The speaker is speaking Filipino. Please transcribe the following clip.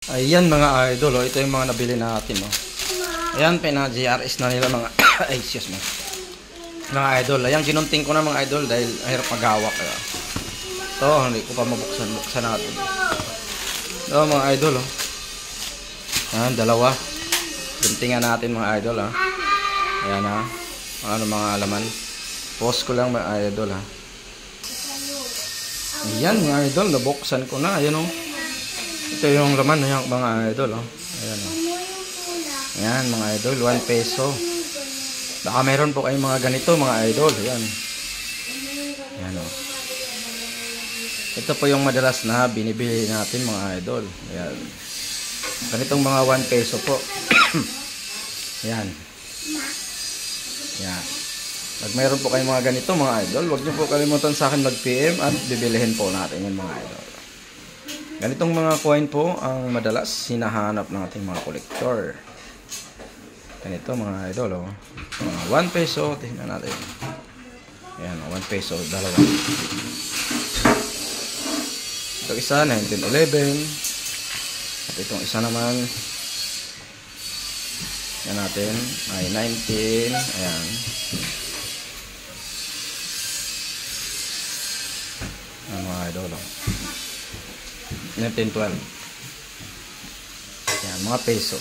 Ayan mga idol, ito yung mga nabili natin. Ayan, pina-GRS na nila mga ay, excuse me. Mga idol, ayan, ginunting ko na mga idol dahil hirap maghawak. Ito, hindi ko pa mabuksan natin. Ito mga idol. Ayan, dalawa. Guntingan natin mga idol. Ayan ano mga laman. Post ko lang mga idol. Ayan mga idol, nabuksan ko na. Ayan ito yung laman ng mga idol. Ayan Ayan mga idol, 1 peso. Baka meron po kayong mga ganito mga idol. Ayan. Ayan Ito po yung madalas na binibili natin mga idol. Ayan. Ganitong mga 1 peso po. Ayan. Ayan. Pag mayroon po kayong mga ganito mga idol, huwag niyo po kalimutan sa akin mag-PM at bibilihin po natin yung mga idol. Ganitong mga coin po ang madalas hinahanap ng ating mga kolektor. Ganito mga idol. 1 peso. Tingnan natin. Ayan, 1 peso. Dalawa. Ito isa, 1911. At itong isa naman, yan natin, ay 19. Ayan. Ayan mga idol. 1912. Ayan, mga peso.